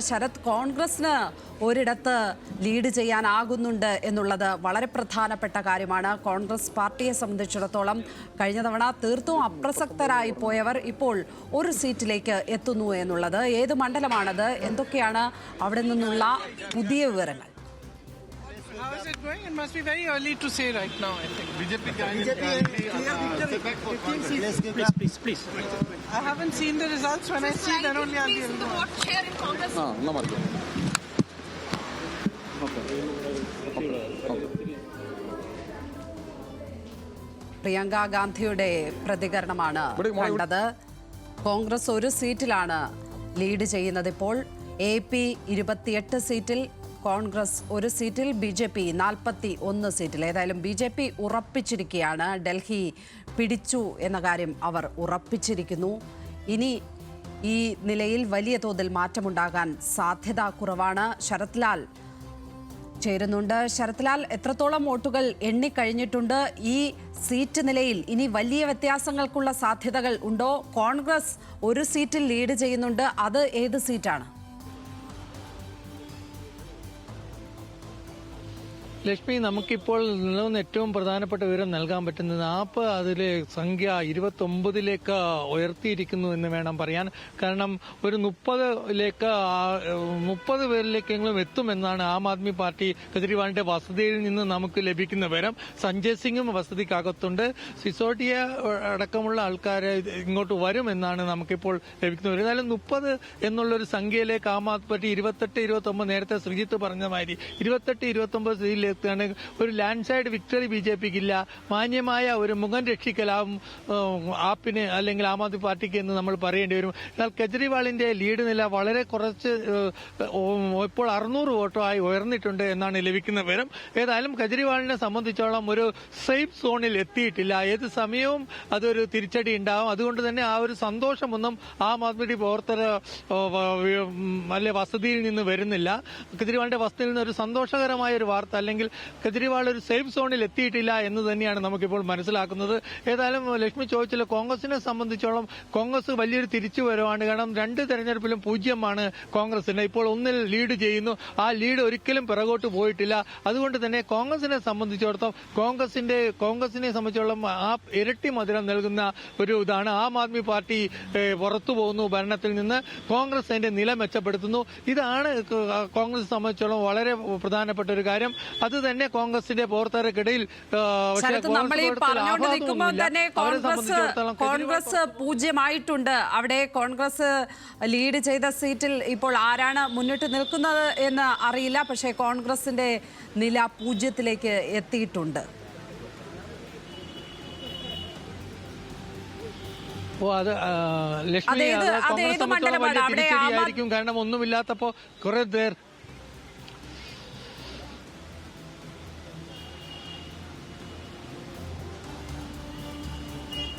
ശരത്, കോൺഗ്രസിന് ഒരിടത്ത് ലീഡ് ചെയ്യാനാകുന്നുണ്ട് എന്നുള്ളത് വളരെ പ്രധാനപ്പെട്ട കാര്യമാണ്. കോൺഗ്രസ് പാർട്ടിയെ സംബന്ധിച്ചിടത്തോളം കഴിഞ്ഞ തവണ തീർത്തും അപ്രസക്തരായി പോയവർ ഇപ്പോൾ ഒരു സീറ്റിലേക്ക് എത്തുന്നു എന്നുള്ളത്. ഏത് മണ്ഡലമാണത്? എന്തൊക്കെയാണ് അവിടെ നിന്നുള്ള പുതിയ വിവരങ്ങൾ? How is it going? It must be very early to say right now, I think. Please. I haven't seen the results. When I see, then only I'll be able to. Vote share in Congress. Priyanka ഗാന്ധിയുടെ പ്രതികരണമാണ് കണ്ടത്. കോൺഗ്രസ് ഒരു സീറ്റിലാണ് lead ചെയ്യുന്നത് ഇപ്പോൾ. AP 28 സീറ്റിൽ, കോൺഗ്രസ് ഒരു സീറ്റിൽ, BJP 41 സീറ്റിൽ. ഏതായാലും BJP ഉറപ്പിച്ചിരിക്കുകയാണ്. ഡൽഹി പിടിച്ചു എന്ന കാര്യം അവർ ഉറപ്പിച്ചിരിക്കുന്നു. ഇനി ഈ നിലയിൽ വലിയ തോതിൽ മാറ്റമുണ്ടാകാൻ സാധ്യത കുറവാണ്. ശരത് ലാൽ ചേരുന്നുണ്ട്. ശരത് ലാൽ, എത്രത്തോളം വോട്ടുകൾ എണ്ണിക്കഴിഞ്ഞിട്ടുണ്ട്? ഈ സീറ്റ് നിലയിൽ ഇനി വലിയ വ്യത്യാസങ്ങൾക്കുള്ള സാധ്യതകൾ ഉണ്ടോ? കോൺഗ്രസ് ഒരു സീറ്റിൽ ലീഡ് ചെയ്യുന്നുണ്ട്, അത് ഏത് സീറ്റാണ്? ലക്ഷ്മി, നമുക്കിപ്പോൾ നിലവിൽ ഏറ്റവും പ്രധാനപ്പെട്ട വിവരം നൽകാൻ പറ്റുന്നത് അതിലെ സംഖ്യ 29 ഉയർത്തിയിരിക്കുന്നു എന്ന് വേണം പറയാൻ. കാരണം ഒരു 30 പേരിലേക്കെങ്കിലും എത്തുമെന്നാണ് ആം ആദ്മി പാർട്ടി കെജ്രിവാളിന്റെ വസതിയിൽ നിന്ന് നമുക്ക് ലഭിക്കുന്ന വിവരം. സഞ്ജയ് സിംഗും വസതിക്കകത്തുണ്ട്. സിസോഡിയ അടക്കമുള്ള ആൾക്കാർ ഇങ്ങോട്ട് വരുമെന്നാണ് നമുക്കിപ്പോൾ ലഭിക്കുന്നത്. എന്നാലും 30 എന്നുള്ളൊരു സംഖ്യയിലേക്ക് ആം ആദ്മി പാർട്ടി 28-29 നേരത്തെ ശ്രീജിത്ത് പറഞ്ഞ മാതിരി 28-29 സീറ്റിലേക്ക് ഒരു ലാൻഡ് സൈഡ് വിക്ടറി BJPക്ക് ഇല്ല. മാന്യമായ ഒരു മുഖം രക്ഷിക്കലാവും ആപ്പിന് അല്ലെങ്കിൽ ആം ആദ്മി പാർട്ടിക്ക് എന്ന് നമ്മൾ പറയേണ്ടി വരും. എന്നാൽ കെജ്രിവാളിന്റെ ലീഡ് നില വളരെ കുറച്ച് ഇപ്പോൾ 600 വോട്ടുമായി ഉയർന്നിട്ടുണ്ട് എന്നാണ് ലഭിക്കുന്ന വിവരം. ഏതായാലും കെജ്രിവാളിനെ സംബന്ധിച്ചോളം ഒരു സേഫ് സോണിൽ എത്തിയിട്ടില്ല. ഏത് സമയവും അതൊരു തിരിച്ചടി ഉണ്ടാവും. അതുകൊണ്ട് തന്നെ ആ ഒരു സന്തോഷമൊന്നും ആം ആദ്മി പ്രവർത്തകർ അല്ലെ വസതിയിൽ നിന്ന് വരുന്നില്ല. കെജ്രിവാളിന്റെ വസതിയിൽ നിന്ന് ഒരു സന്തോഷകരമായ ഒരു വാർത്ത അല്ലെങ്കിൽ കെജ്രിവാൾ ഒരു സേഫ് സോണിൽ എത്തിയിട്ടില്ല എന്ന് തന്നെയാണ് നമുക്കിപ്പോൾ മനസ്സിലാക്കുന്നത്. ഏതായാലും ലക്ഷ്മി ചോദിച്ചല്ലോ, കോൺഗ്രസിനെ സംബന്ധിച്ചോളം കോൺഗ്രസ് വലിയൊരു തിരിച്ചുവരവാണ്. കാരണം 2 തെരഞ്ഞെടുപ്പിലും 0 കോൺഗ്രസിന്. ഇപ്പോൾ 1 ലീഡ് ചെയ്യുന്നു. ആ ലീഡ് ഒരിക്കലും പിറകോട്ട് പോയിട്ടില്ല. അതുകൊണ്ട് തന്നെ കോൺഗ്രസിനെ സംബന്ധിച്ചിടത്തോളം കോൺഗ്രസിനെ സംബന്ധിച്ചോളം ആ ഇരട്ടി മധുരം നൽകുന്ന ഒരു ഇതാണ്. ആം ആദ്മി പാർട്ടി പുറത്തു പോകുന്നു ഭരണത്തിൽ നിന്ന്, കോൺഗ്രസ് അതിന്റെ നില മെച്ചപ്പെടുത്തുന്നു. ഇതാണ് കോൺഗ്രസ് സംബന്ധിച്ചോളം വളരെ പ്രധാനപ്പെട്ട ഒരു കാര്യം. അത് തന്നെ കോൺഗ്രസിന്റെ പ്രവർത്തകർക്കിടയിൽ നമ്മൾ ഈ പറഞ്ഞുകൊണ്ട് നിൽക്കുമ്പോൾ തന്നെ കോൺഗ്രസ് 0 അവിടെ കോൺഗ്രസ് ലീഡ് ചെയ്ത സീറ്റിൽ ഇപ്പോൾ ആരാണ് മുന്നിട്ട് നിൽക്കുന്നത് എന്ന് അറിയില്ല. പക്ഷേ കോൺഗ്രസിന്റെ നില 0 എത്തിയിട്ടുണ്ട്. അത് ലക്ഷ്മി, കോൺഗ്രസ് സംബന്ധിച്ചോളം വലിയ തിരിച്ചടിയായിരിക്കും. കാരണം ഒന്നുമില്ലാത്തപ്പോ കുറെ പേർ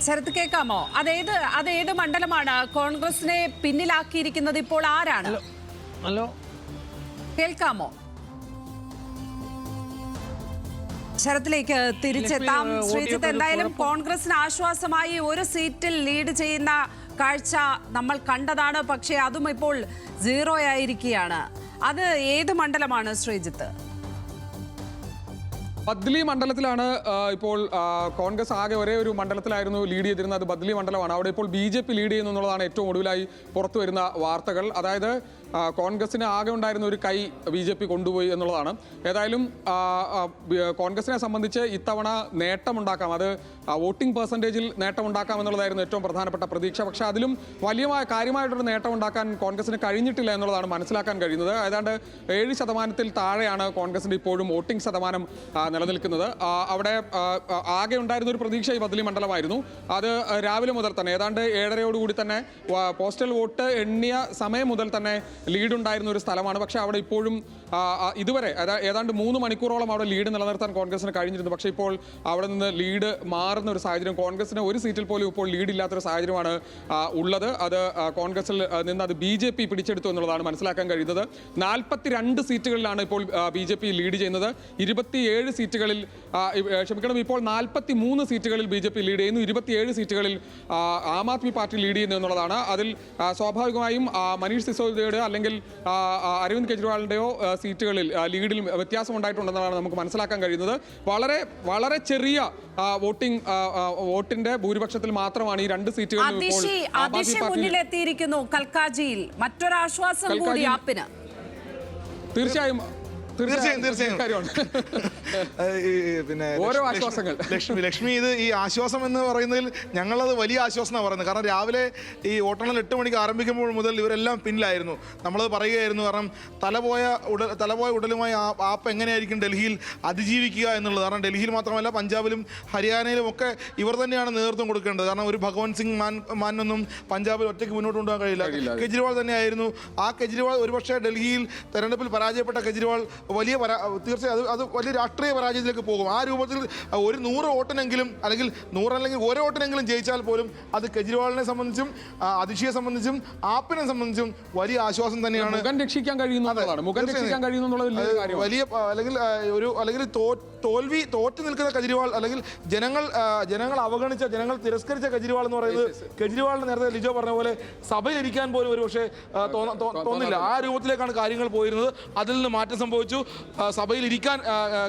ശരത്, കേൾക്കാമോ? അതേത് മണ്ഡലമാണ് കോൺഗ്രസിനെ പിന്നിലാക്കിയിരിക്കുന്നത്? ഇപ്പോൾ ആരാണ്? ഹലോ, കേൾക്കാമോ? ശരത്തിലേക്ക് തിരിച്ചെത്താം. ശ്രീജിത്ത്, എന്തായാലും കോൺഗ്രസിന് ആശ്വാസമായി ഒരു സീറ്റിൽ ലീഡ് ചെയ്യുന്ന കാഴ്ച നമ്മൾ കണ്ടതാണ്. പക്ഷേ അതും ഇപ്പോൾ 0 ആയിരിക്കുകയാണ്. അത് ഏത് മണ്ഡലമാണ് ശ്രീജിത്ത്? ബദ്ലി മണ്ഡലത്തിലാണ് ഇപ്പോൾ കോൺഗ്രസ് ആകെ ഒരേ ഒരു മണ്ഡലത്തിലായിരുന്നു ലീഡ് ചെയ്തിരുന്നത്. അത് ബദ്ലി മണ്ഡലമാണ്. അവിടെ ഇപ്പോൾ BJP ലീഡ് ചെയ്യുന്നു എന്നുള്ളതാണ് ഏറ്റവും ഒടുവിലായി പുറത്തു വരുന്ന വാർത്തകൾ. അതായത് കോൺഗ്രസിന് ആകെ ഉണ്ടായിരുന്ന ഒരു കൈ BJP കൊണ്ടുപോയി എന്നുള്ളതാണ്. ഏതായാലും കോൺഗ്രസിനെ സംബന്ധിച്ച് ഇത്തവണ നേട്ടമുണ്ടാക്കാം, അത് വോട്ടിംഗ് പെർസെൻറ്റേജിൽ നേട്ടമുണ്ടാക്കാം എന്നുള്ളതായിരുന്നു ഏറ്റവും പ്രധാനപ്പെട്ട പ്രതീക്ഷ. പക്ഷേ അതിലും കാര്യമായിട്ടൊരു നേട്ടം ഉണ്ടാക്കാൻ കോൺഗ്രസിന് കഴിഞ്ഞിട്ടില്ല എന്നുള്ളതാണ് മനസ്സിലാക്കാൻ കഴിയുന്നത്. ഏതാണ്ട് 7% താഴെയാണ് കോൺഗ്രസിൻ്റെ ഇപ്പോഴും വോട്ടിംഗ് ശതമാനം നിലനിൽക്കുന്നത്. അവിടെ ആകെ ഉണ്ടായിരുന്ന ഒരു പ്രതീക്ഷ ഈ ബദ്ലി മണ്ഡലമായിരുന്നു. അത് രാവിലെ മുതൽ തന്നെ ഏതാണ്ട് 7:30 തന്നെ പോസ്റ്റൽ വോട്ട് എണ്ണിയ സമയം മുതൽ തന്നെ ലീഡ് ഉണ്ടായിരുന്ന ഒരു സ്ഥലമാണ്. പക്ഷേ അവിടെ ഇപ്പോഴും ഇതുവരെ ഏതാണ്ട് 3 മണിക്കൂറോളം അവിടെ ലീഡ് നിലനിർത്താൻ കോൺഗ്രസിന് കഴിഞ്ഞിരുന്നു. പക്ഷേ ഇപ്പോൾ അവിടെ നിന്ന് ലീഡ് മാറുന്ന ഒരു സാഹചര്യം, കോൺഗ്രസിന് ഒരു സീറ്റിൽ പോലും ഇപ്പോൾ ലീഡ് ഇല്ലാത്തൊരു സാഹചര്യമാണ് ഉള്ളത്. അത് കോൺഗ്രസിൽ നിന്ന് അത് BJP പിടിച്ചെടുത്തു എന്നുള്ളതാണ് മനസ്സിലാക്കാൻ കഴിയുന്നത്. 42 സീറ്റുകളിലാണ് ഇപ്പോൾ BJP ലീഡ് ചെയ്യുന്നത്. 27 സീറ്റുകളിൽ ഇപ്പോൾ 43 സീറ്റുകളിൽ BJP ലീഡ് ചെയ്യുന്നു. 27 സീറ്റുകളിൽ ആം ആദ്മി പാർട്ടി ലീഡ് ചെയ്യുന്നു എന്നുള്ളതാണ്. അതിൽ സ്വാഭാവികമായും മനീഷ് സിസോദിയയുടെ അല്ലെങ്കിൽ അല്ലെങ്കിൽ അരവിന്ദ് കെജ്രിവാളിന്റെയോ സീറ്റുകളിൽ ലീഡിൽ വ്യത്യാസം ഉണ്ടായിട്ടുണ്ടെന്നാണ് നമുക്ക് മനസ്സിലാക്കാൻ കഴിയുന്നത്. വളരെ വളരെ ചെറിയ വോട്ടിന്റെ ഭൂരിപക്ഷത്തിൽ മാത്രമാണ് ഈ രണ്ട് സീറ്റുകളിലും ഇപ്പോൾ മുന്നിലെത്തിയിരിക്കുന്നു. കൽക്കാജിയിൽ മറ്റൊരാശ്വാസം കൂടി ആപ്പിന്. തീർച്ചയായും പിന്നെ ഓരോ ആശ്വാസങ്ങൾ. ലക്ഷ്മി ഇത് ഈ ആശ്വാസം എന്ന് പറയുന്നതിൽ ഞങ്ങളത് വലിയ ആശ്വാസം എന്നാണ് പറയുന്നത്. കാരണം രാവിലെ ഈ വോട്ടെണ്ണൽ 8 മണിക്ക് ആരംഭിക്കുമ്പോൾ മുതൽ ഇവരെല്ലാം പിന്നിലായിരുന്നു. നമ്മളത് പറയുകയായിരുന്നു. കാരണം തലപോയ ഉടലുമായി ആപ്പ് എങ്ങനെയായിരിക്കും ഡൽഹിയിൽ അതിജീവിക്കുക എന്നുള്ളത്. കാരണം ഡൽഹിയിൽ മാത്രമല്ല പഞ്ചാബിലും ഹരിയാനയിലും ഒക്കെ ഇവർ തന്നെയാണ് നേതൃത്വം കൊടുക്കേണ്ടത്. കാരണം ഒരു ഭഗവന്ത് സിംഗ് മാനൊന്നും പഞ്ചാബിൽ ഒറ്റയ്ക്ക് മുന്നോട്ട് കൊണ്ടുപോകാൻ കഴിയില്ല. കെജ്രിവാൾ തന്നെയായിരുന്നു. ആ കെജ്രിവാൾ ഒരുപക്ഷെ ഡൽഹിയിൽ തെരഞ്ഞെടുപ്പിൽ പരാജയപ്പെട്ട കെജ്രിവാൾ തീർച്ചയായും അത് വലിയ രാഷ്ട്രീയ പരാജയത്തിലേക്ക് പോകും. ആ രൂപത്തിൽ ഒരു 100 വോട്ടിനെങ്കിലും അല്ലെങ്കിൽ 100 അല്ലെങ്കിൽ 1 വോട്ടിനെങ്കിലും ജയിച്ചാൽ പോലും അത് കെജ്രിവാളിനെ സംബന്ധിച്ചും അതിഷിയെ സംബന്ധിച്ചും ആപ്പിനെ സംബന്ധിച്ചും വലിയ ആശ്വാസം തന്നെയാണ്. മുഖം രക്ഷിക്കാൻ കഴിയുന്നതാണ്. വലിയ അല്ലെങ്കിൽ തോറ്റു നിൽക്കുന്ന കെജ്രിവാൾ അല്ലെങ്കിൽ ജനങ്ങൾ അവഗണിച്ച, ജനങ്ങൾ തിരസ്കരിച്ച കെജ്രിവാൾ എന്ന് പറയുന്നത് കെജ്രിവാളിന് നേരത്തെ ലിജോ പറഞ്ഞ പോലെ സഭയിലിരിക്കാൻ പോലും ഒരു പക്ഷേ തോന്നില്ല. ആ രൂപത്തിലേക്കാണ് കാര്യങ്ങൾ പോയിരുന്നത്. അതിൽ നിന്ന് മാറ്റം സംഭവിച്ചു. സഭയിൽ ഇരിക്കാൻ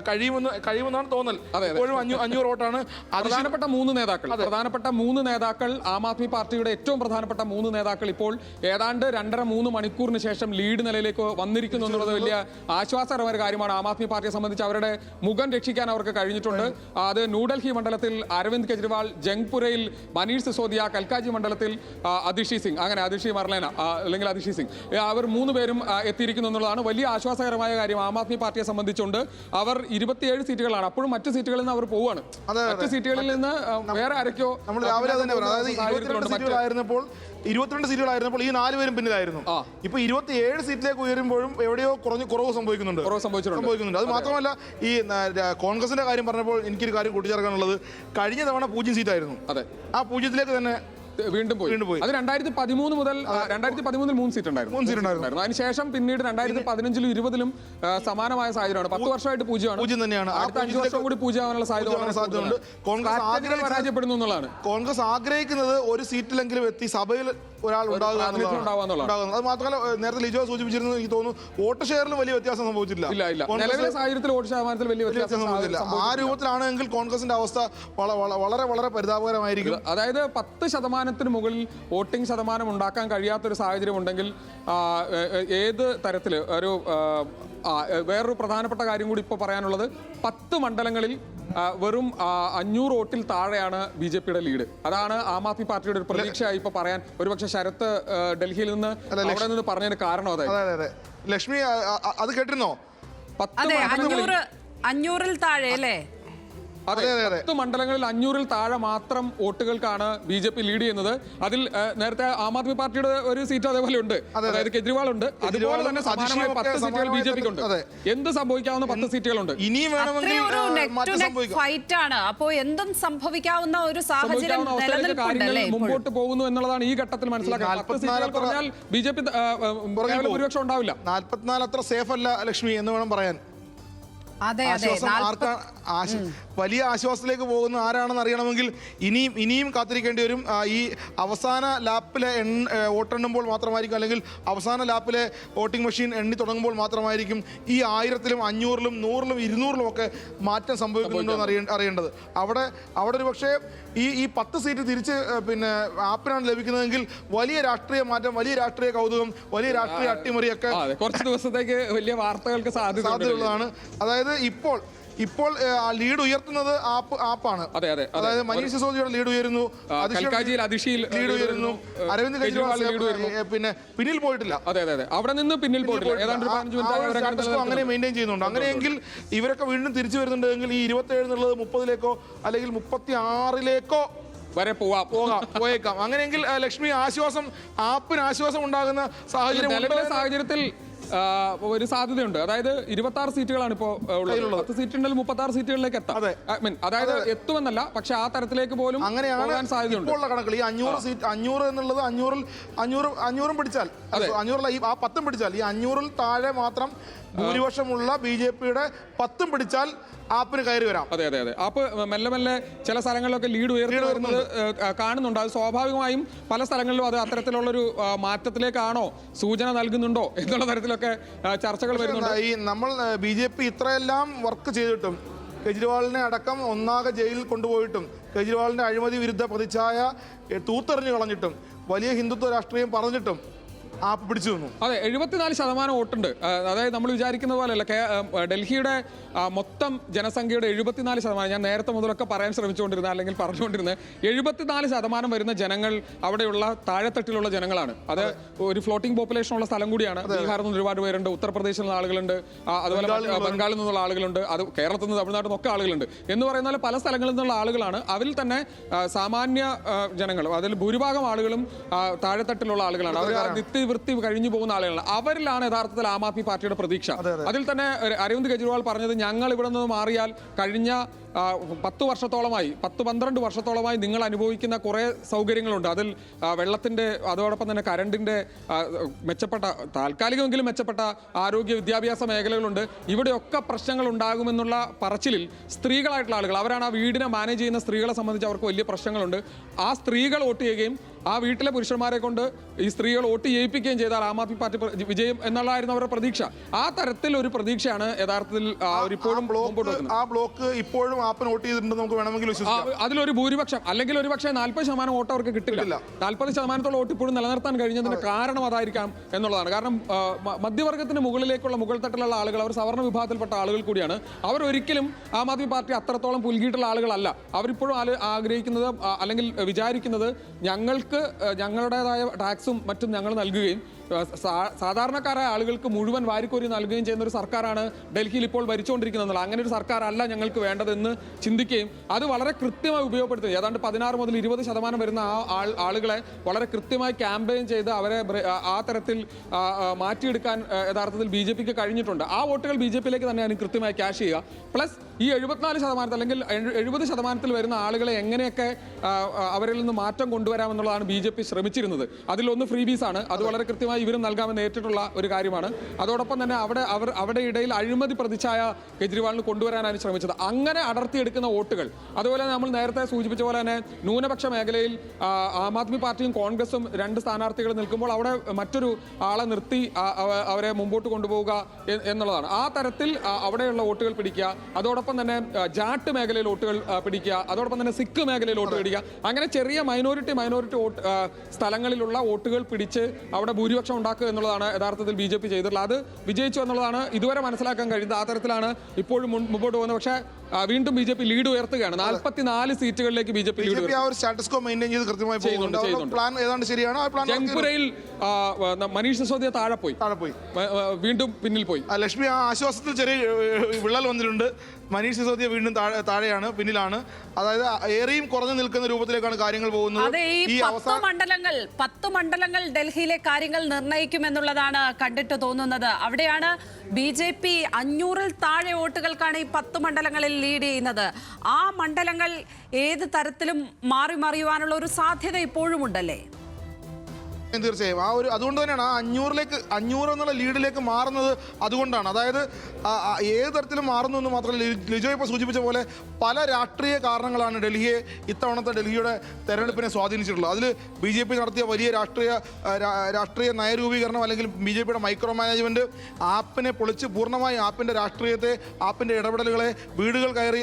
കഴിയുമെന്നാണ് തോന്നൽ. ഇപ്പോഴും 500 വോട്ടാണ്. പ്രധാനപ്പെട്ട മൂന്ന് നേതാക്കൾ ആം ആദ്മി പാർട്ടിയുടെ ഏറ്റവും പ്രധാനപ്പെട്ട 3 നേതാക്കൾ ഇപ്പോൾ ഏതാണ്ട് 2.5-3 മണിക്കൂറിന് ശേഷം ലീഡ് നിലയിലേക്ക് വന്നിരിക്കുന്നു എന്നുള്ളത് വലിയ ആശ്വാസകരമായ കാര്യമാണ്. ആം ആദ്മി പാർട്ടിയെ സംബന്ധിച്ച് അവരുടെ മുഖം രക്ഷിക്കാൻ അവർക്ക് കഴിഞ്ഞിട്ടുണ്ട്. അത് ന്യൂഡൽഹി മണ്ഡലത്തിൽ അരവിന്ദ് കെജ്രിവാൾ, ജംഗ്പുരയിൽ മനീഷ് സിസോദിയ, കൽക്കാജി മണ്ഡലത്തിൽ അതിഷി സിംഗ്, അങ്ങനെ അതിഷി മർലേന അല്ലെങ്കിൽ അതിഷി സിംഗ്, അവർ 3 പേരും എത്തിയിരിക്കുന്നു എന്നുള്ളതാണ് വലിയ ആശ്വാസകരമായ കാര്യം. ആം ആദ്മി പാർട്ടിയെ സംബന്ധിച്ചുണ്ട് അവർ 27 സീറ്റുകളാണ്. അപ്പോഴും മറ്റു സീറ്റുകളിൽ നിന്ന് അവർ പോവുകയാണ്. മറ്റു സീറ്റുകളിൽ നിന്ന് വേറെ ആരൊക്കെയോ നമ്മൾ രാവിലെ തന്നെ പറഞ്ഞു. അതായത് 22 സീറ്റുകളായിരുന്നപ്പോൾ ഈ 4 പേരും പിന്നിലായിരുന്നു. ഇപ്പൊ 27 സീറ്റിലേക്ക് ഉയരുമ്പോഴും എവിടെയോ കുറവ് സംഭവിക്കുന്നുണ്ട്. അത് മാത്രമല്ല ഈ കോൺഗ്രസിന്റെ കാര്യം പറഞ്ഞപ്പോൾ എനിക്കൊരു കാര്യം കൂട്ടിച്ചേർക്കാനുള്ളത്, കഴിഞ്ഞ തവണ 0 സീറ്റായിരുന്നു. ആ 0ത്തിലേക്ക് തന്നെ വീണ്ടും പോയി. അത് 2013 മുതൽ 2013 3 സീറ്റ് ഉണ്ടായിരുന്നു. അതിനുശേഷം പിന്നീട് 2015-ലും 20-ലും സമാനമായ സാഹചര്യമാണ്. 10 വർഷമായിട്ട് 0 തന്നെയാണ്. 5 വർഷം കൂടി 0 ആവാനുള്ള സാധ്യതയുണ്ട്. കോൺഗ്രസ് പരാജയപ്പെടുന്നു എന്നുള്ളതാണ്. കോൺഗ്രസ് ആഗ്രഹിക്കുന്നത് ഒരു സീറ്റിലെങ്കിലും എത്തി സഭയിൽ ഒരാൾ ഉണ്ടാകുക. അത് മാത്രമല്ല, നേരത്തെ ലിജോ സൂചിപ്പിച്ചിരുന്നു, എനിക്ക് തോന്നുന്നു വോട്ട് ഷെയറിൽ വലിയ വ്യത്യാസം സംഭവിച്ചില്ല. നിലവിലെ സാഹചര്യത്തിൽ വോട്ട് ശതമാനത്തിൽ വലിയ വ്യത്യാസം സംഭവിച്ചില്ല. ആ രൂപത്തിലാണെങ്കിൽ കോൺഗ്രസിന്റെ അവസ്ഥ വളരെ വളരെ പരിതാപകരമായിരിക്കും. അതായത് 10% മുകളിൽ വോട്ടിംഗ് ശതമാനം ഉണ്ടാക്കാൻ കഴിയാത്തൊരു സാഹചര്യം ഉണ്ടെങ്കിൽ ഏത് തരത്തിൽ ഒരു വേറൊരു പ്രധാനപ്പെട്ട കാര്യം കൂടി ഇപ്പോൾ പറയാനുള്ളത്, 10 മണ്ഡലങ്ങളിൽ വെറും 500 വോട്ടിൽ താഴെയാണ് BJPയുടെ ലീഡ്. അതാണ് ആം ആദ്മി പാർട്ടിയുടെ ഒരു പ്രതീക്ഷയായി ഇപ്പൊ പറയാൻ ഒരുപക്ഷെ ശരത്ത് ഡൽഹിയിൽ നിന്ന് അവിടെ നിന്ന് പറഞ്ഞതിന് കാരണം അതായത്. ലക്ഷ്മി അത് കേട്ടിരുന്നോ? 500-ൽ താഴെ അല്ലേ? അതെ, 10 മണ്ഡലങ്ങളിൽ 500-ൽ താഴെ മാത്രം വോട്ടുകൾക്കാണ് BJP ലീഡ് ചെയ്യുന്നത്. അതിൽ നേരത്തെ ആം ആദ്മി പാർട്ടിയുടെ ഒരു സീറ്റ് അതേപോലെ ഉണ്ട്, അതായത് കെജ്രിവാൾ ഉണ്ട്. അതുപോലെ തന്നെ സമാനമായ 10 സീറ്റുകൾ BJPക്ക് ഉണ്ട്. എന്ത് സംഭവിക്കാവുന്ന 10 സീറ്റുകളുണ്ട്. ഇനിയും ഫൈറ്റ് ആണ്. അപ്പോൾ എന്തും സംഭവിക്കാവുന്ന ഒരു സാഹചര്യം മുമ്പോട്ട് പോകുന്നു എന്നുള്ളതാണ് ഈ ഘട്ടത്തിൽ മനസ്സിലാക്കുന്നത്. 10 സീറ്റുകൾ പറഞ്ഞാൽ BJP ഭൂരിപക്ഷം ഉണ്ടാവില്ല. 44 അത്ര സേഫ് അല്ല ലക്ഷ്മി എന്ന് വേണം പറയാൻ. വലിയ ആശ്വാസത്തിലേക്ക് പോകുന്ന ആരാണെന്ന് അറിയണമെങ്കിൽ ഇനിയും കാത്തിരിക്കേണ്ടി വരും. ഈ അവസാന ലാപ്പിലെ വോട്ടെണ്ണുമ്പോൾ മാത്രമായിരിക്കും, അല്ലെങ്കിൽ അവസാന ലാപ്പിലെ വോട്ടിംഗ് മെഷീൻ എണ്ണി തുടങ്ങുമ്പോൾ മാത്രമായിരിക്കും ഈ 1000-ലും 500-ലും 100-ലും 200-ലും ഒക്കെ മാറ്റം സംഭവിക്കുന്നുണ്ടോ എന്ന് അറിയേണ്ടത്. അവിടെ ഒരു പക്ഷേ ഈ 10 സീറ്റ് തിരിച്ച് പിന്നെ ആപ്പിനാണ് ലഭിക്കുന്നതെങ്കിൽ വലിയ രാഷ്ട്രീയ മാറ്റം, വലിയ രാഷ്ട്രീയ കൗതുകം, വലിയ രാഷ്ട്രീയ അട്ടിമറിയൊക്കെ കുറച്ച് ദിവസത്തേക്ക് വലിയ വാർത്തകൾക്ക് സാധ്യതയുള്ളതാണ്. അതായത് ഇപ്പോൾ ലീഡ് ഉയർത്തുന്നത് ആപ്പാണ്. അതായത് മനീഷ് സിസോദിയുടെ ലീഡ് ഉയരുന്നു, ലീഡ് ഉയരുന്നു, അരവിന്ദ് കെജ്രിവാൾ പിന്നെ പിന്നിൽ പോയിട്ടില്ല. അവിടെ നിന്ന് പിന്നിൽ പോയിട്ടില്ല, അങ്ങനെ മെയിൻറ്റെയിൻ ചെയ്യുന്നുണ്ട്. അങ്ങനെയെങ്കിൽ ഇവരൊക്കെ വീണ്ടും തിരിച്ചു വരുന്നുണ്ടെങ്കിൽ ഈ 27 എന്നുള്ളത് 30-ലേക്കോ അല്ലെങ്കിൽ 36-ലേക്കോ വരെ പോയേക്കാം. അങ്ങനെയെങ്കിൽ ലക്ഷ്മി ആശ്വാസം, ആപ്പിന് ആശ്വാസം ഉണ്ടാകുന്ന സാഹചര്യത്തിൽ ഒരു സാധ്യതയുണ്ട്. അതായത് 26 സീറ്റുകളാണ് ഇപ്പോൾ ഉള്ളത്. 10 സീറ്റ് ഉണ്ടെങ്കിൽ 36 സീറ്റുകളിലേക്ക് എത്താം. അതായത് എത്തുമെന്നല്ല, പക്ഷെ ആ തരത്തിലേക്ക് പോലും പോകാൻ സാധ്യതയുണ്ട്. കണക്കിൽ ഈ 500 സീറ്റ് 500 എന്നുള്ളത് 500 പിടിച്ചാൽ 500 ആ 10 പിടിച്ചാൽ ഈ 500 താഴെ മാത്രം ഭൂരിപക്ഷമുള്ള BJP-യുടെ 10 പിടിച്ചാൽ ആപ്പിന് കയറി വരാം. അതെ അതെ അതെ. ആപ്പ് മെല്ലെ മെല്ലെ ചില സ്ഥലങ്ങളിലൊക്കെ ലീഡ് ഉയർത്തി വരുന്നത് കാണുന്നുണ്ട്. അത് സ്വാഭാവികമായും പല സ്ഥലങ്ങളിലും അത് അത്തരത്തിലുള്ളൊരു മാറ്റത്തിലേക്കാണോ സൂചന നൽകുന്നുണ്ടോ എന്നുള്ള തരത്തിലൊക്കെ ചർച്ചകൾ വരുന്നുണ്ട്. ഈ നമ്മൾ BJP ഇത്രയെല്ലാം വർക്ക് ചെയ്തിട്ടും കെജ്രിവാളിനെ അടക്കം ഒന്നാകെ ജയിലിൽ കൊണ്ടുപോയിട്ടും കെജ്രിവാളിന്റെ അഴിമതി വിരുദ്ധ പ്രതിച്ഛായ തൂത്തെറിഞ്ഞു കളഞ്ഞിട്ടും വലിയ ഹിന്ദുത്വ രാഷ്ട്രീയം പറഞ്ഞിട്ടും ആപ്പ് പിടിച്ചു നിന്നു. അതെ, 74% വോട്ടുണ്ട്. അതായത് നമ്മൾ വിചാരിക്കുന്ന പോലെയല്ല. ഡൽഹിയുടെ മൊത്തം ജനസംഖ്യയുടെ 74%, ഞാൻ നേരത്തെ മുതലൊക്കെ പറയാൻ ശ്രമിച്ചുകൊണ്ടിരുന്ന അല്ലെങ്കിൽ പറഞ്ഞുകൊണ്ടിരുന്നത് 74% വരുന്ന ജനങ്ങൾ അവിടെയുള്ള താഴെത്തട്ടിലുള്ള ജനങ്ങളാണ്. അത് ഒരു ഫ്ലോട്ടിംഗ് പോപ്പുലേഷൻ ഉള്ള സ്ഥലം കൂടിയാണ്. ബീഹാറിൽ നിന്ന് ഒരുപാട് പേരുണ്ട്, ഉത്തർപ്രദേശിൽ നിന്ന് ആളുകളുണ്ട്, അതുപോലെ ബംഗാളിൽ നിന്നുള്ള ആളുകളുണ്ട്, അത് കേരളത്തിൽ നിന്ന് തമിഴ്നാട്ടിൽ നിന്നൊക്കെ ആളുകളുണ്ട്. എന്ന് പറയുന്ന പല സ്ഥലങ്ങളിൽ നിന്നുള്ള ആളുകളാണ്. അവരിൽ തന്നെ സാമാന്യ ജനങ്ങൾ, അതിൽ ഭൂരിഭാഗം ആളുകളും താഴെത്തട്ടിലുള്ള ആളുകളാണ്. അവർ വൃത്തി കഴിഞ്ഞു പോകുന്ന ആളുകളാണ്. അവരിലാണ് യഥാർത്ഥത്തിൽ ആം ആദ്മി പാർട്ടിയുടെ പ്രതീക്ഷ. അതിൽ തന്നെ അരവിന്ദ് കെജ്രിവാൾ പറഞ്ഞത്, ഞങ്ങൾ ഇവിടെ നിന്ന് മാറിയാൽ കഴിഞ്ഞ 10 വർഷത്തോളമായി 10-12 വർഷത്തോളമായി നിങ്ങൾ അനുഭവിക്കുന്ന കുറേ സൗകര്യങ്ങളുണ്ട്. അതിൽ വെള്ളത്തിൻ്റെ, അതോടൊപ്പം തന്നെ കരണ്ടിൻ്റെ മെച്ചപ്പെട്ട, താൽക്കാലികമെങ്കിലും മെച്ചപ്പെട്ട ആരോഗ്യ വിദ്യാഭ്യാസ മേഖലകളുണ്ട്. ഇവിടെയൊക്കെ പ്രശ്നങ്ങൾ ഉണ്ടാകുമെന്നുള്ള പറച്ചിലിൽ സ്ത്രീകളായിട്ടുള്ള ആളുകൾ, അവരാണ് ആ വീടിനെ മാനേജ് ചെയ്യുന്ന സ്ത്രീകളെ സംബന്ധിച്ച് അവർക്ക് വലിയ പ്രശ്നങ്ങളുണ്ട്. ആ സ്ത്രീകൾ വോട്ട് ചെയ്യുകയും ആ വീട്ടിലെ പുരുഷന്മാരെ കൊണ്ട് ഈ സ്ത്രീകൾ വോട്ട് ചെയ്യിപ്പിക്കുകയും ചെയ്താൽ ആം ആദ്മി പാർട്ടി വിജയം എന്നുള്ളതായിരുന്നു അവരുടെ പ്രതീക്ഷ. ആ തരത്തിൽ ഒരു പ്രതീക്ഷയാണ് യഥാർത്ഥത്തിൽ ഇപ്പോഴും മുമ്പോട്ട് വെക്കുന്നത്. ആ ബ്ലോക്ക് ഇപ്പോഴും ആപ്പിന് വോട്ട് ചെയ്തിട്ടുണ്ടെന്ന് നമുക്ക് വേണമെങ്കിൽ വിശ്വസിക്കാം. അതിലൊരു ഭൂരിപക്ഷം, അല്ലെങ്കിൽ ഒരു പക്ഷേ 40% വോട്ട് അവർക്ക് കിട്ടില്ല. 40% വോട്ട് ഇപ്പോഴും നിലനിർത്താൻ കഴിഞ്ഞതിന്റെ കാരണം അതായിരിക്കാം എന്നുള്ളതാണ്. കാരണം മധ്യവർഗത്തിന് മുകളിലേക്കുള്ള മുകൾ തട്ടിലുള്ള ആളുകൾ, അവർ സവർണ്ണ വിഭാഗത്തിൽപ്പെട്ട ആളുകൾ കൂടിയാണ്. അവർ ഒരിക്കലും ആം ആദ്മി പാർട്ടി അത്രത്തോളം പുൽകിയിട്ടുള്ള ആളുകളല്ല. അവരിപ്പോഴും ആഗ്രഹിക്കുന്നത് അല്ലെങ്കിൽ വിചാരിക്കുന്നത്, ഞങ്ങളുടേതായ ടാക്സും മറ്റും ഞങ്ങൾ നൽകുകയും സാധാരണക്കാരായ ആളുകൾക്ക് മുഴുവൻ വാരിക്കോരി നൽകുകയും ചെയ്യുന്ന ഒരു സർക്കാരാണ് ഡൽഹിയിൽ ഇപ്പോൾ ഭരിച്ചുകൊണ്ടിരിക്കുന്നത്. അങ്ങനെ ഒരു സർക്കാർ അല്ല ഞങ്ങൾക്ക് വേണ്ടതെന്ന് ചിന്തിക്കുകയും അത് വളരെ കൃത്യമായി ഉപയോഗപ്പെടുത്തുകയും, ഏതാണ്ട് 16 മുതൽ 20% വരുന്ന ആളുകളെ വളരെ കൃത്യമായി ക്യാമ്പയിൻ ചെയ്ത് അവരെ ആ തരത്തിൽ മാറ്റിയെടുക്കാൻ യഥാർത്ഥത്തിൽ BJP-ക്ക് കഴിഞ്ഞിട്ടുണ്ട്. ആ വോട്ടുകൾ BJP-യിലേക്ക് തന്നെയാണ് കൃത്യമായി ക്യാഷ് ചെയ്യുക. പ്ലസ് ഈ 74% അല്ലെങ്കിൽ 70% വരുന്ന ആളുകളെ എങ്ങനെയൊക്കെ അവരിൽ നിന്ന് മാറ്റം കൊണ്ടുവരാമെന്നുള്ളതാണ് BJP ശ്രമിച്ചിരുന്നത്. അതിലൊന്ന് ഫ്രീ ബീസ് ആണ്. അത് വളരെ കൃത്യമായി ഇവരും നൽകാമെന്ന് ഏറ്റിട്ടുള്ള ഒരു കാര്യമാണ്. അതോടൊപ്പം തന്നെ അവിടെ ഇടയിൽ അഴിമതി പ്രതിച്ഛായ കെജ്രിവാളിന് കൊണ്ടുവരാനാണ് ശ്രമിച്ചത്. അങ്ങനെ അടർത്തിയെടുക്കുന്ന വോട്ടുകൾ, അതുപോലെ നമ്മൾ നേരത്തെ സൂചിപ്പിച്ച പോലെ തന്നെ ന്യൂനപക്ഷ മേഖലയിൽ ആം ആദ്മി പാർട്ടിയും കോൺഗ്രസും 2 സ്ഥാനാർത്ഥികൾ നിൽക്കുമ്പോൾ അവിടെ മറ്റൊരു ആളെ നിർത്തി അവരെ മുമ്പോട്ട് കൊണ്ടുപോവുക എന്നുള്ളതാണ്. ആ തരത്തിൽ അവിടെയുള്ള വോട്ടുകൾ പിടിക്കുക, അതോടൊപ്പം തന്നെ ജാട്ട് മേഖലയിൽ വോട്ടുകൾ പിടിക്കുക, അതോടൊപ്പം തന്നെ സിഖ് മേഖലയിൽ വോട്ട് പിടിക്കുക. അങ്ങനെ ചെറിയ മൈനോറിറ്റി സ്ഥലങ്ങളിലുള്ള വോട്ടുകൾ പിടിച്ച് അവിടെ ഭൂരിപക്ഷം ഉണ്ടാക്കുക എന്നുള്ളതാണ് യഥാർത്ഥത്തിൽ BJP ചെയ്തിട്ടുള്ളത്. അത് വിജയിച്ചു എന്നുള്ളതാണ് ഇതുവരെ മനസ്സിലാക്കാൻ കഴിയുന്നത്. ആ തരത്തിലാണ് ഇപ്പോഴും മുമ്പോട്ട് പോകുന്നത്. പക്ഷേ വീണ്ടും BJP ലീഡ് ഉയർത്തുകയാണ്. 44 സീറ്റുകളിലേക്ക് BJP ജംഗ്പുരയിൽ മനീഷ് സിസോദിയ താഴെ പോയി, വീണ്ടും പിന്നിൽ പോയി. ലക്ഷ്മി, ആ ആശ്വാസത്തിൽ ചെറിയ വിള്ളൽ വന്നിട്ടുണ്ട്. മനീഷ് സിസോദിയ വീണ്ടും താഴെയാണ്, പിന്നിലാണ്. അതായത് ഏറെയും കുറഞ്ഞു നിൽക്കുന്ന രൂപത്തിലേക്കാണ് കാര്യങ്ങൾ പോകുന്നത്. അതെ, ഈ 10 മണ്ഡലങ്ങൾ ഡൽഹിയിലെ കാര്യങ്ങൾ നിർണ്ണയിക്കുമെന്നുള്ളതാണ് കണ്ടിട്ട് തോന്നുന്നത്. അവിടെയാണ് BJP 500-ൽ താഴെ വോട്ടുകൾക്കാണ് ഈ 10 മണ്ഡലങ്ങളിൽ ലീഡ് ചെയ്യുന്നത്. ആ മണ്ഡലങ്ങൾ ഏത് തരത്തിലും മറിയുവാനുള്ള ഒരു സാധ്യത ഇപ്പോഴും ഉണ്ടല്ലേ? തീർച്ചയായും അതുകൊണ്ട് തന്നെയാണ് 500 എന്നുള്ള ലീഡിലേക്ക് മാറുന്നത്. അതുകൊണ്ടാണ്, അതായത് ഏത് തരത്തിലും മാറുന്നു എന്ന് മാത്രമല്ല, ലിജോ ഇപ്പോൾ സൂചിപ്പിച്ച പോലെ പല രാഷ്ട്രീയ കാരണങ്ങളാണ് ഇത്തവണത്തെ ഡൽഹിയുടെ തെരഞ്ഞെടുപ്പിനെ സ്വാധീനിച്ചിട്ടുള്ളത്. അതിൽ BJP നടത്തിയ വലിയ രാഷ്ട്രീയ നയരൂപീകരണം, അല്ലെങ്കിൽ BJP-യുടെ മൈക്രോ മാനേജ്മെന്റ്, ആപ്പിനെ പൊളിച്ച് പൂർണ്ണമായി ആപ്പിന്റെ രാഷ്ട്രീയത്തെ, ആപ്പിന്റെ ഇടപെടലുകളെ, വീടുകൾ കയറി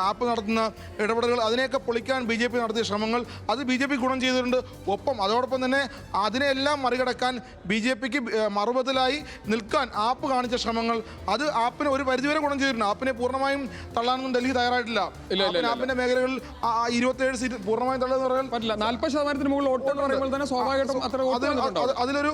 ആപ്പ് നടത്തുന്ന ഇടപെടലുകൾ, അതിനെയൊക്കെ പൊളിക്കാൻ BJP നടത്തിയ ശ്രമങ്ങൾ, അത് BJP ഗുണം ചെയ്തിട്ടുണ്ട്. അതോടൊപ്പം തന്നെ അതിനെല്ലാം മറികടക്കാൻ BJP-ക്ക് മറുപടിലായി നിൽക്കാൻ ആപ്പ് കാണിച്ച ശ്രമങ്ങൾ, അത് ആപ്പിന് ഒരു പരിധിവരെ ഗുണം ചെയ്തിട്ടുണ്ട്. ആപ്പിനെ പൂർണ്ണമായും തള്ളാനൊന്നും ഡൽഹി തയ്യാറായിട്ടില്ല. ആപ്പിന്റെ മേഖലകളിൽ 27 സീറ്റ് പൂർണ്ണമായും തള്ളാന്ന് പറയാൻ പറ്റില്ല. 40% മുകളിൽ വോട്ട് എന്ന് പറയുമ്പോൾ തന്നെ സ്വാഭാവികമായിട്ടും അത്ര അതിലൊരു